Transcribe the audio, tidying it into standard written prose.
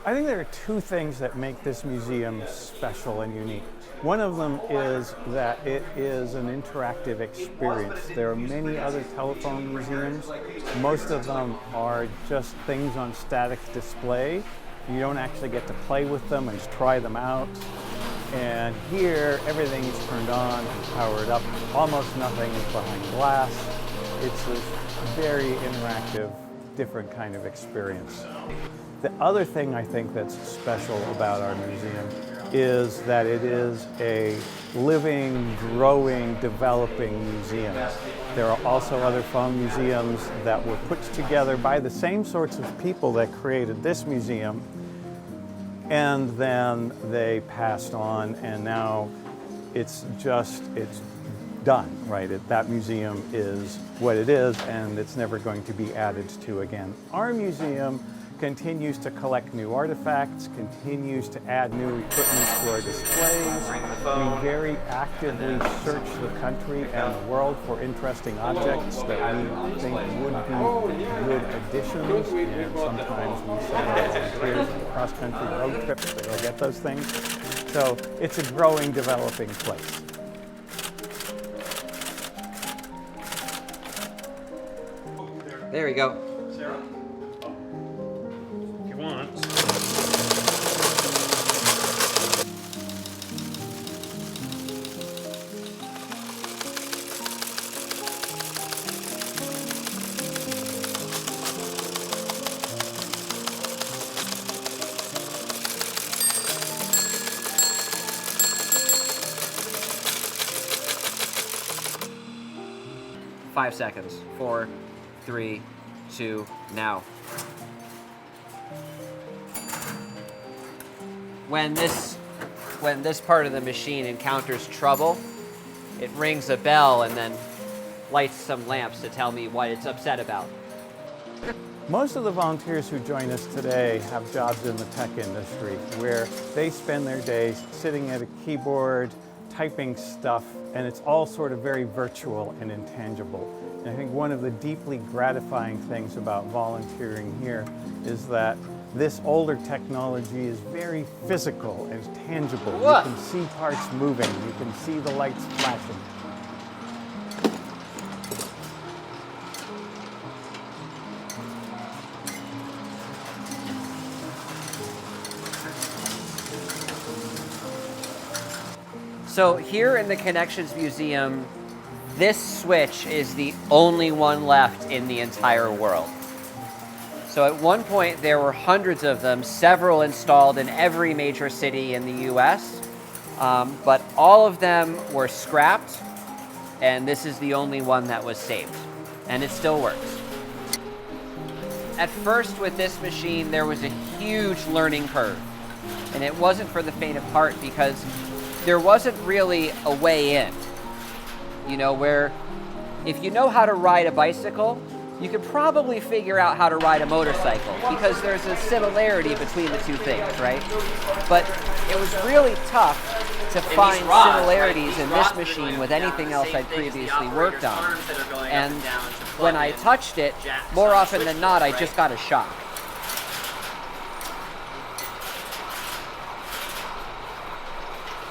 I think there are two things that make this museum special and unique. One of them is that it is an interactive experience. There are many other telephone museums. Most of them are just things on static display. You don't actually get to play with them and try them out. And here, everything is turned on and powered up. Almost nothing is behind glass. It's a very interactive, different kind of experience. The other thing I think that's special about our museum is that it is a living, growing, developing museum. There are also other phone museums that were put together by the same sorts of people that created this museum, and then they passed on, and now it's done, right? That museum is what it is, and it's never going to be added to again. Our museum continues to collect new artifacts, continues to add new equipment to our displays. We very actively search the country and the world for interesting objects that we think would be good additions, and sometimes we send our volunteers on cross-country road trips to go get those things. So it's a growing, developing place. There we go. Sarah? If you want. 5 seconds. 4, 3, 2, now. When this part of the machine encounters trouble, it rings a bell and then lights some lamps to tell me what it's upset about. Most of the volunteers who join us today have jobs in the tech industry where they spend their days sitting at a keyboard, typing stuff, and it's all sort of very virtual and intangible. And I think one of the deeply gratifying things about volunteering here is that this older technology is very physical and tangible. You can see parts moving, you can see the lights flashing. So here in the Connections Museum, this switch is the only one left in the entire world. So at one point there were hundreds of them, several installed in every major city in the US, but all of them were scrapped, and this is the only one that was saved, and it still works. At first with this machine there was a huge learning curve, and it wasn't for the faint of heart because there wasn't really a way in. You know, where if you know how to ride a bicycle, you could probably figure out how to ride a motorcycle because there's a similarity between the two things, right? But it was really tough to find similarities in this machine with anything else I'd previously worked on. And when I touched it, more often than not, I just got a shock.